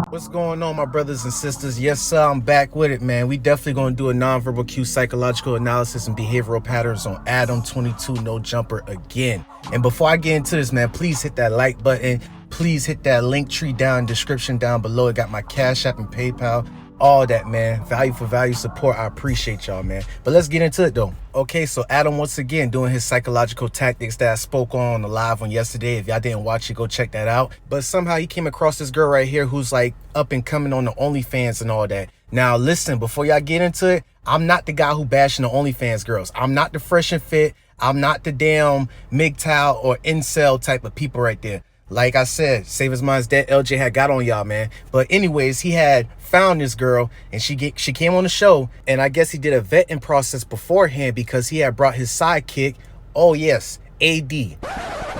What's going on, my brothers and sisters? Yes, sir, I'm back with it, man. We definitely going to do a nonverbal cue psychological analysis and behavioral patterns on Adam22 No Jumper again. And before I get into this, man, please hit that like button. Please hit that link tree down in the description down below. It got my Cash App and PayPal. All that, man. Value for value support. I appreciate y'all, man. But let's get into it, though. Okay, so Adam, once again, doing his psychological tactics that I spoke on the live on yesterday. If y'all didn't watch it, go check that out. But somehow he came across this girl right here who's like up and coming on the Onlyfans and all that. Now, listen, before y'all get into it, I'm not the guy who bashing the Onlyfans girls. I'm not the fresh and fit. I'm not the damn MGTOW or incel type of people right there. Like I said, Save His Mind's Dead, LJ had got on y'all, man. But anyways, he had found this girl and she came on the show, and I guess he did a vetting process beforehand because he had brought his sidekick. Oh yes, A.D.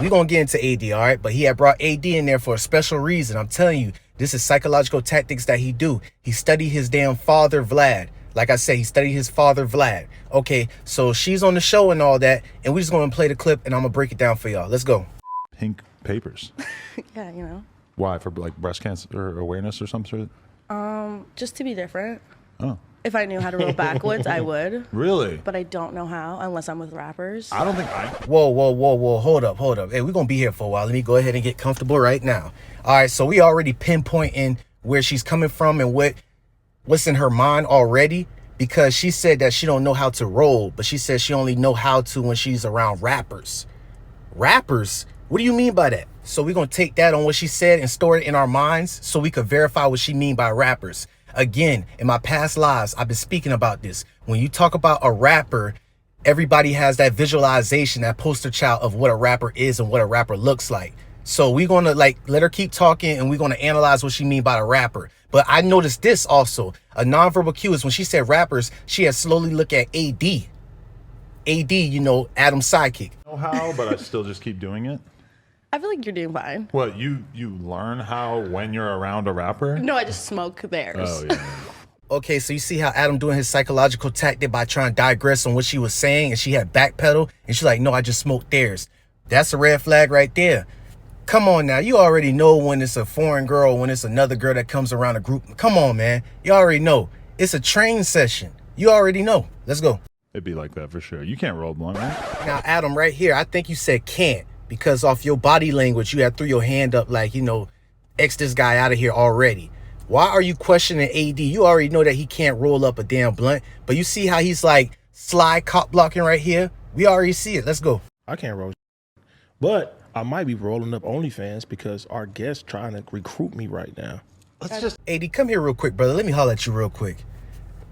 We're gonna get into A.D, all right? But he had brought A.D in there for a special reason. I'm telling you, this is psychological tactics that he do. He studied his damn father, Vlad. Like I said, he studied his father, Vlad. Okay, so she's on the show and all that, and we're just gonna play the clip and I'm gonna break it down for y'all. Let's go. Pink papers. Yeah, you know. Why? For like breast cancer awareness or something? Just to be different. Oh. If I knew how to roll backwards, I would. Really? But I don't know how unless I'm with rappers. I don't think Whoa. Hold up. Hey, we're gonna be here for a while. Let me go ahead and get comfortable right now. All right, so we already pinpointing where she's coming from and what's in her mind already, because she said that she don't know how to roll, but she said she only know how to when she's around rappers. Rappers? What do you mean by that? So we're going to take that on what she said and store it in our minds so we could verify what she mean by rappers. Again, in my past lives, I've been speaking about this. When you talk about a rapper, everybody has that visualization, that poster child of what a rapper is and what a rapper looks like. So we're going to let her keep talking and we're going to analyze what she mean by a rapper. But I noticed this also. A nonverbal cue is when she said rappers, she had slowly look at A.D. A.D, you know, Adam's sidekick. I know how, but I still just keep doing it. I feel like you're doing fine. What, you learn how when you're around a rapper? No, I just smoke theirs. Oh, yeah. Okay, so you see how Adam doing his psychological tactic by trying to digress on what she was saying, and she had backpedal, and she's like, no, I just smoked theirs. That's a red flag right there. Come on now, you already know when it's a foreign girl, when it's another girl that comes around a group. Come on, man. You already know. It's a train session. You already know. Let's go. It'd be like that for sure. You can't roll blunt, right? Now, Adam, right here, I think you said can't, because off your body language, you had threw your hand up like, you know, X this guy out of here already. Why are you questioning A.D? You already know that he can't roll up a damn blunt, but you see how he's like slide cop blocking right here? We already see it. Let's go. I can't roll, but I might be rolling up OnlyFans because our guest's trying to recruit me right now. Let's just... A.D, come here real quick, brother. Let me holler at you real quick.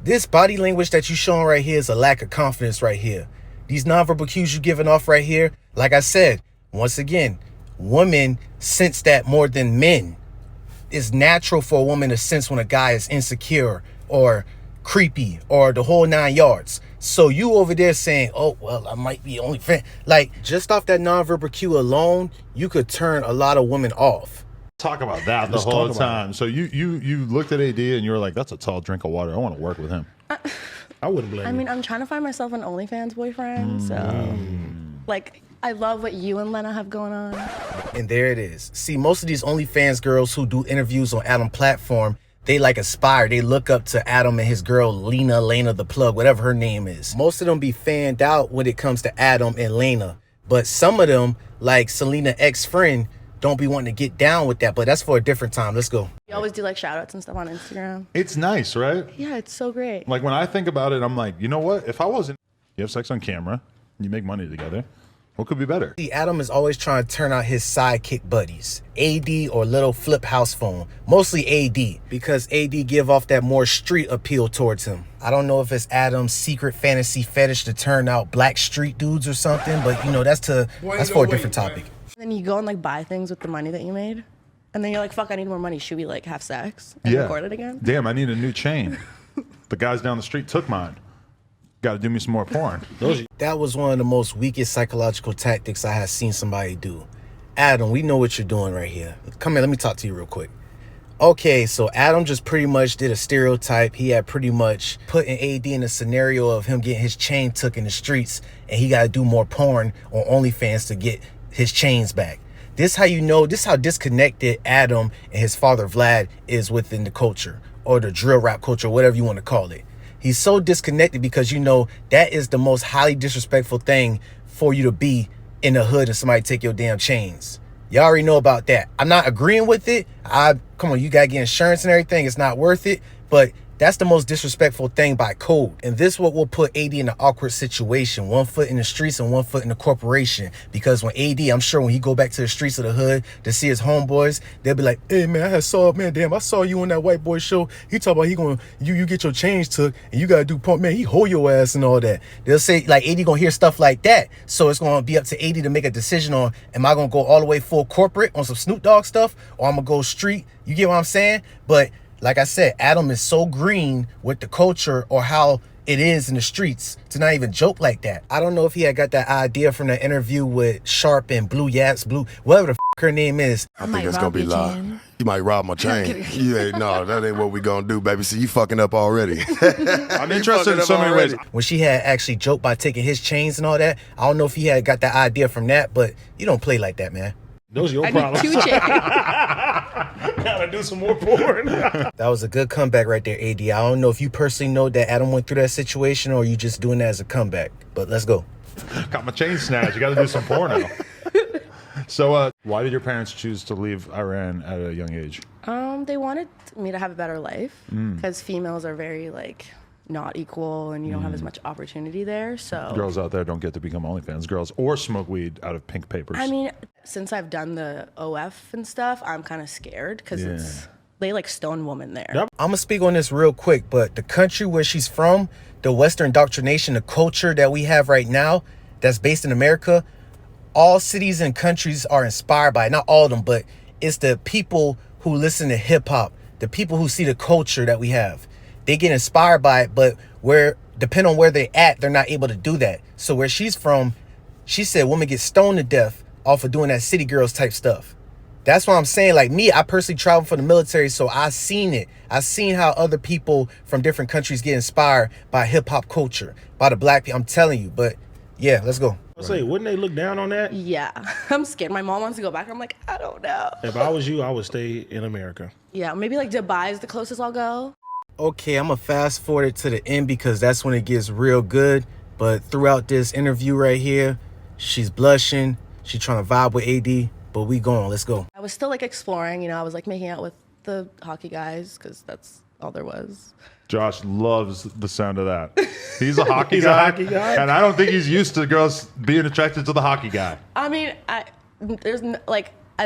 This body language that you showing right here is a lack of confidence right here. These nonverbal cues you giving off right here, like I said, once again, women sense that more than men. It's natural for a woman to sense when a guy is insecure or creepy or the whole 9 yards. So you over there saying, oh, well, I might be only fan. Like, just off that nonverbal cue alone, you could turn a lot of women off. Talk about that the whole time. So you looked at AD and you were like, that's a tall drink of water. I want to work with him. I wouldn't blame you. I mean, I'm trying to find myself an OnlyFans boyfriend, so like I love what you and Lena have going on. And there it is. See, most of these OnlyFans girls who do interviews on Adam platform, they like aspire. They look up to Adam and his girl, Lena the plug, whatever her name is. Most of them be fanned out when it comes to Adam and Lena. But some of them, like Selena ex-friend, don't be wanting to get down with that. But that's for a different time. Let's go. You always do like shout outs and stuff on Instagram. It's nice, right? Yeah, it's so great. Like when I think about it, I'm like, you know what? If I wasn't, you have sex on camera, you make money together. What could be better? See, Adam is always trying to turn out his sidekick buddies, AD or little flip house phone, mostly AD, because AD give off that more street appeal towards him. I don't know if it's Adam's secret fantasy fetish to turn out black street dudes or something, but you know, that's for a different topic. And then you go and like buy things with the money that you made, and then you're like, fuck, I need more money. Should we like have sex and record it again? Damn, I need a new chain. The guys down the street took mine. Got to do me some more porn. That was one of the most weakest psychological tactics I have seen somebody do. Adam, we know what you're doing right here. Come here, let me talk to you real quick. Okay, so Adam just pretty much did a stereotype. He had pretty much put an AD in a scenario of him getting his chain took in the streets, and he got to do more porn on OnlyFans to get his chains back. This how you know, this how disconnected Adam and his father Vlad is within the culture, or the drill rap culture, whatever you want to call it. He's so disconnected because, you know, that is the most highly disrespectful thing for you to be in the hood and somebody take your damn chains. Y'all already know about that. I'm not agreeing with it. Come on, you gotta get insurance and everything. It's not worth it. But that's the most disrespectful thing by code. And this what will put AD in an awkward situation. 1 foot in the streets and 1 foot in the corporation. Because when AD, I'm sure when he go back to the streets of the hood to see his homeboys, they'll be like, hey man, I saw you on that white boy show. He talk about you get your change took and you gotta do pump, man, he hold your ass and all that. They'll say like AD gonna hear stuff like that. So it's gonna be up to AD to make a decision on, am I gonna go all the way full corporate on some Snoop Dogg stuff, or I'm gonna go street? You get what I'm saying? But like I said, Adam is so green with the culture or how it is in the streets to not even joke like that. I don't know if he had got that idea from the interview with Sharp and Blu Jasmine, whatever the f her name is. I think that's gonna be live. You might rob my chain. No, that ain't what we gonna do, baby. See, you fucking up already. I'm interested in so many ways. When she had actually joked by taking his chains and all that, I don't know if he had got that idea from that, but you don't play like that, man. Those are your problems. 2 chains. Gotta do some more porn. That was a good comeback right there, AD. I don't know if you personally know that Adam went through that situation or you just doing that as a comeback, but let's go. Got my chain snatched. You got to do some porno. So why did your parents choose to leave Iran at a young age? They wanted me to have a better life because females are very like not equal and you don't have as much opportunity there. So Girls out there don't get to become OnlyFans girls or smoke weed out of pink papers. I mean, since I've done the OF and stuff, I'm kind of scared because they like stone woman there. I'm gonna speak on this real quick, but the country where she's from, the Western indoctrination, the culture that we have right now that's based in America, all cities and countries are inspired by it. Not all of them, but it's the people who listen to hip hop, the people who see the culture that we have. They get inspired by it, but depending on where they're at, they're not able to do that. So where she's from, she said women get stoned to death off of doing that city girls type stuff. That's what I'm saying. Like me, I personally traveled for the military, so I seen it. I seen how other people from different countries get inspired by hip hop culture, by the black people. I'm telling you, but yeah, let's go. I say, wouldn't they look down on that? Yeah, I'm scared. My mom wants to go back. I'm like, I don't know. If I was you, I would stay in America. Yeah, maybe like Dubai is the closest I'll go. Okay, I'm gonna fast forward it to the end because that's when it gets real good. But throughout this interview right here, she's blushing. She's trying to vibe with AD, but we going. Let's go. I was still like exploring, you know, I was like making out with the hockey guys because that's all there was. Josh loves the sound of that. He's a hockey guy. And I don't think he's used to girls being attracted to the hockey guy. I mean, I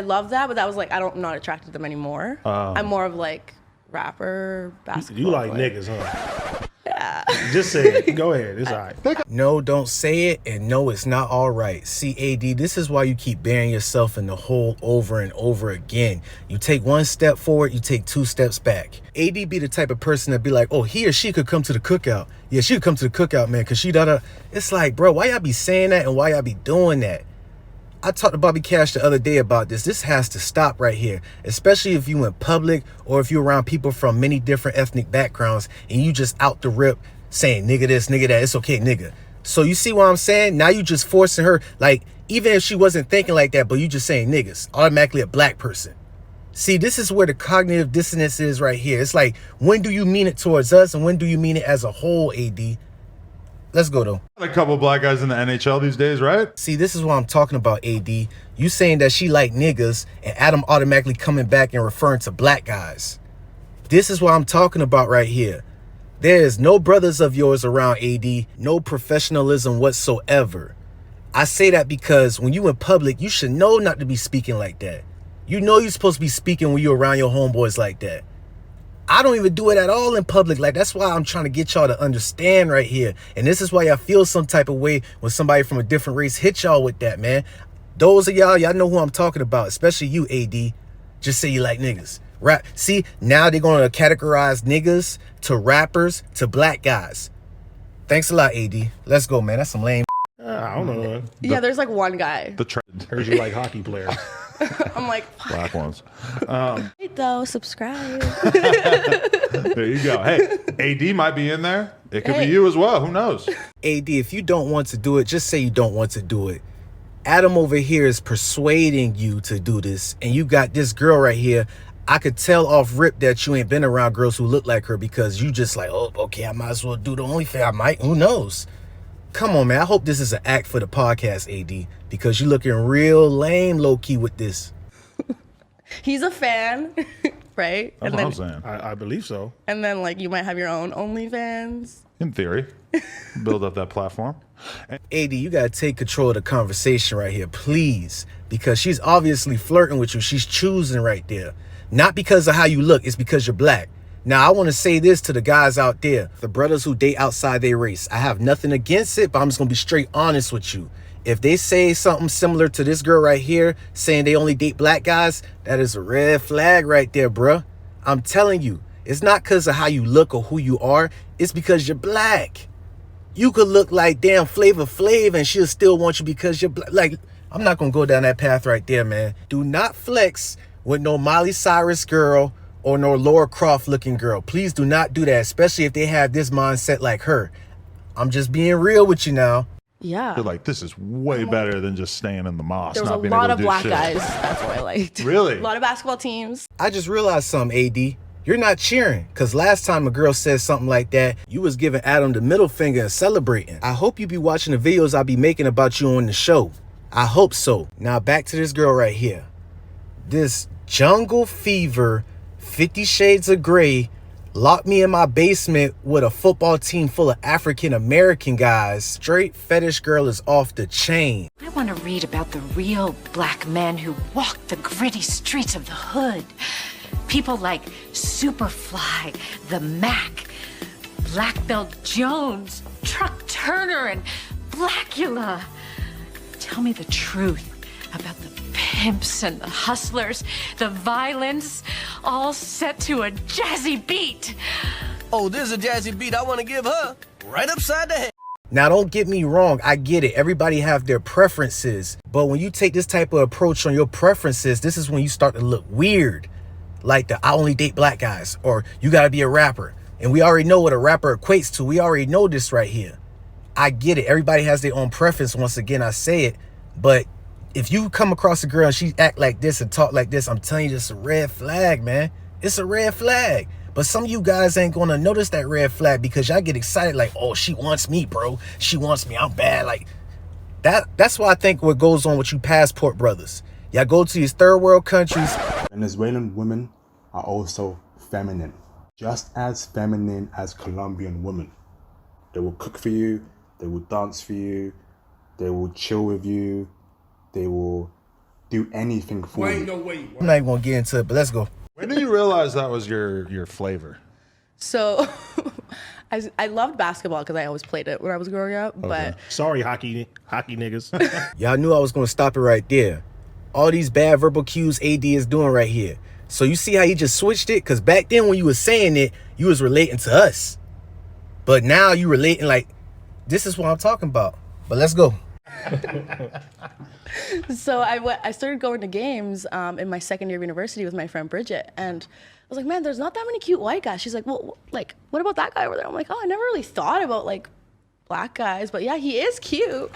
love that, but that was like, I'm not attracted to them anymore. I'm more of like rapper, basketball. You like player. niggas, huh? Yeah. Just say it. Go ahead. It's all right. No, don't say it, and no, it's not all right. See, AD, this is why you keep burying yourself in the hole over and over again. You take 1 step forward, you take 2 steps back. AD be the type of person that be like, oh, he or she could come to the cookout. Yeah, she could come to the cookout, man, because she da-da. It's like, bro, why y'all be saying that and why y'all be doing that? I talked to Bobby Cash the other day about this. This has to stop right here, especially if you in public or if you're around people from many different ethnic backgrounds and you just out the rip saying nigga this, nigga that. It's okay, nigga. So you see what I'm saying? Now you just forcing her, like, even if she wasn't thinking like that, but you just saying niggas, automatically a black person. See, this is where the cognitive dissonance is right here. It's like, when do you mean it towards us and when do you mean it as a whole, AD? Let's go, though. A couple of black guys in the NHL these days, right? See, this is what I'm talking about, AD. You saying that she like niggas and Adam automatically coming back and referring to black guys. This is what I'm talking about right here. There is no brothers of yours around, AD. No professionalism whatsoever. I say that because when you in public, you should know not to be speaking like that. You know you're supposed to be speaking when you're around your homeboys like that. I don't even do it at all in public. Like, that's why I'm trying to get y'all to understand right here. And this is why y'all feel some type of way when somebody from a different race hit y'all with that, man. Those of y'all know who I'm talking about, especially you, AD. Just say you like niggas. Rap. See, now they're going to categorize niggas to rappers to black guys. Thanks a lot, AD. Let's go, man. That's some lame. I don't know. Yeah, there's like one guy. The trend. Heard you like hockey players. I'm like, Black ones. wait though, subscribe. There you go. Hey, AD might be in there. It could be you as well. Who knows? AD, if you don't want to do it, just say you don't want to do it. Adam over here is persuading you to do this, and you got this girl right here. I could tell off rip that you ain't been around girls who look like her because you just like, oh, okay, I might as well do the OnlyFans. I might, who knows? Come on, man. I hope this is an act for the podcast, AD, because you looking real lame low-key with this. He's a fan, right? That's what I'm saying. I believe so. And then, like, you might have your own OnlyFans. In theory. Build up that platform. AD, you got to take control of the conversation right here, please, because she's obviously flirting with you. She's choosing right there. Not because of how you look, it's because you're black. Now, I want to say this to the guys out there, the brothers who date outside their race. I have nothing against it, but I'm just going to be straight honest with you. If they say something similar to this girl right here, saying they only date black guys, that is a red flag right there, bruh. I'm telling you, it's not because of how you look or who you are. It's because you're black. You could look like damn Flavor Flav and she'll still want you because you're black. Like, I'm not going to go down that path right there, man. Do not flex with no Miley Cyrus girl or no Laura Croft looking girl. Please do not do that, especially if they have this mindset like her. I'm just being real with you now. Yeah. You're like, this is way better than just staying in the mosque. There was not a being lot able of to do black shit. guys. That's what I liked. Really? A lot of basketball teams. I just realized something, AD. You're not cheering, because last time a girl said something like that, you was giving Adam the middle finger and celebrating. I hope you be watching the videos I'll be making about you on the show. I hope so. Now back to this girl right here. This Jungle Fever, 50 Shades of Grey, locked me in my basement with a football team full of African-American guys. Straight fetish girl is off the chain. I want to read about the real black men who walked the gritty streets of the hood. People like Superfly, The Mac, Black Belt Jones, Truck Turner, and Blackula. Tell me the truth about the pimps and the hustlers, the violence, all set to a jazzy beat. Oh, this is a jazzy beat I want to give her right upside the head. Now, don't get me wrong. I get it. Everybody have their preferences. But when you take this type of approach on your preferences, this is when you start to look weird. Like the I only date black guys, or you got to be a rapper. And we already know what a rapper equates to. We already know this right here. I get it. Everybody has their own preference. Once again, I say it. But if you come across a girl and she act like this and talk like this, I'm telling you, it's a red flag, man. It's a red flag. But some of you guys ain't going to notice that red flag because y'all get excited like, oh, she wants me, bro. She wants me. I'm bad. Like that's why I think what goes on with you passport brothers. Y'all go to these third world countries. Venezuelan women are also feminine, just as feminine as Colombian women. They will cook for you, they will dance for you, they will chill with you, they will do anything for you. I'm not even gonna get into it, but let's go. When did you realize that was your flavor? So I loved basketball because I always played it when I was growing up. But Sorry, hockey niggas. Y'all knew I was gonna stop it right there. All these bad verbal cues AD is doing right here. So you see how he just switched it? Because back then when you was saying it, you was relating to us. But now you relating like, this is what I'm talking about. But let's go. so I started going to games in my second year of university with my friend Bridget. And I was like, man, there's not that many cute white guys. She's like, well, like, what about that guy over there? I'm like, oh, I never really thought about like black guys, but yeah, he is cute.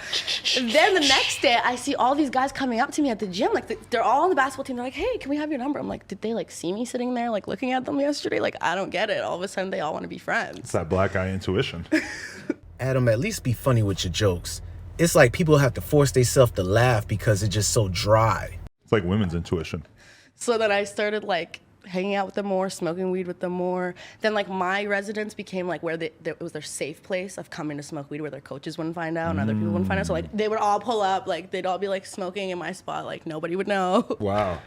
And then the next day I see all these guys coming up to me at the gym, like they're all on the basketball team. They're like, hey, can we have your number? I'm like, did they like see me sitting there like looking at them yesterday? Like, I don't get it. All of a sudden they all want to be friends. It's that black guy intuition. Adam, at least be funny with your jokes. It's like people have to force themselves to laugh because it's just so dry. It's like women's intuition. So then I started like hanging out with them more, smoking weed with them more. Then like my residence became like where it was their safe place of coming to smoke weed where their coaches wouldn't find out and other people wouldn't find out. So like they would all pull up, like they'd all be like smoking in my spot, like nobody would know. Wow.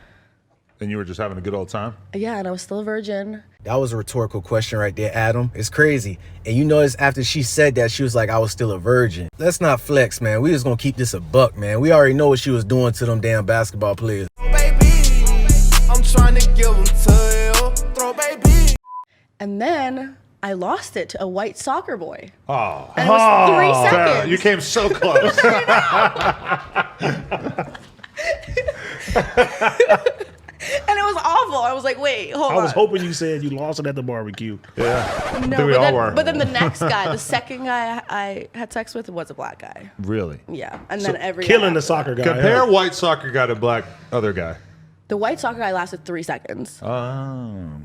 And you were just having a good old time? Yeah, and I was still a virgin. That was a rhetorical question right there, Adam. It's crazy. And you notice after she said that, she was like, I was still a virgin. Let's not flex, man. We just gonna keep this a buck, man. We already know what she was doing to them damn basketball players. I'm trying to give them tail. Throw baby. And then I lost it to a white soccer boy. Oh. And it was 3 seconds. You came so close. And it was awful. I was like, wait, hold on. I was hoping you said you lost it at the barbecue. Yeah. No, we but all then, were. but then the next guy, the second guy I had sex with was a black guy. Really? Yeah, and then every guy Killing the after soccer that. guy. Compare huh? white soccer guy to black other guy. The white soccer guy lasted 3 seconds.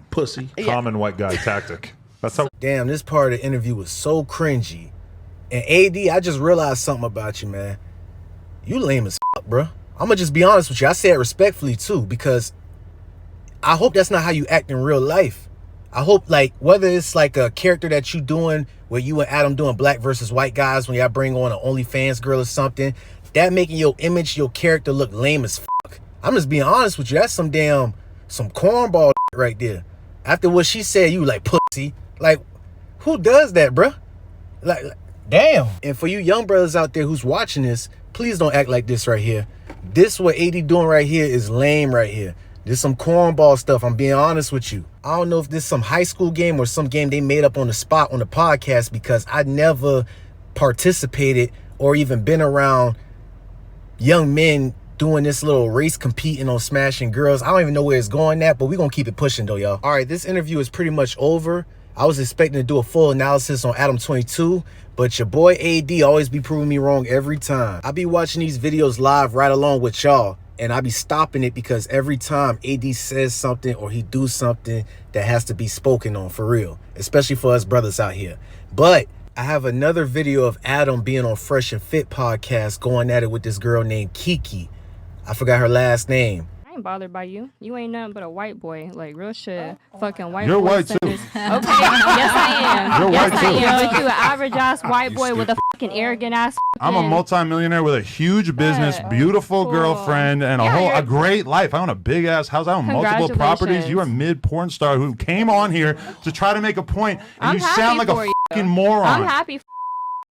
Pussy. Common white guy tactic. That's how. Damn, this part of the interview was so cringy. And AD, I just realized something about you, man. You lame as fuck, bro. I'm gonna just be honest with you. I say it respectfully too, because I hope that's not how you act in real life. I hope, like, whether it's like a character that you doing where you and Adam doing black versus white guys when y'all bring on an OnlyFans girl or something, that making your image, your character look lame as fuck. I'm just being honest with you. That's some cornball right there. After what she said, you like pussy. Like, who does that, bruh? Like, damn. And for you young brothers out there who's watching this, please don't act like this right here. This what AD doing right here is lame right here. This some cornball stuff. I'm being honest with you. I don't know if this is some high school game or some game they made up on the spot on the podcast, because I never participated or even been around young men doing this little race competing on smashing girls. I don't even know where it's going at, but we're gonna keep it pushing though, y'all. All right, this interview is pretty much over. I was expecting to do a full analysis on Adam22, but your boy AD always be proving me wrong every time. I be watching these videos live right along with y'all, and I be stopping it because every time AD says something or he do something that has to be spoken on for real, especially for us brothers out here. But I have another video of Adam being on Fresh and Fit podcast going at it with this girl named Kiki. I forgot her last name. I ain't bothered by you. You ain't nothing but a white boy. Like, real shit. Fucking white boy. You're white too. Okay, yes I am. You're yes white I too. am. But you an average ass white boy with a fucking arrogant ass. I'm a multimillionaire with a huge business, beautiful girlfriend, and a great life. I own a big ass house. I own multiple properties. You're a mid porn star who came on here to try to make a point, and you sound like a fucking moron. I'm happy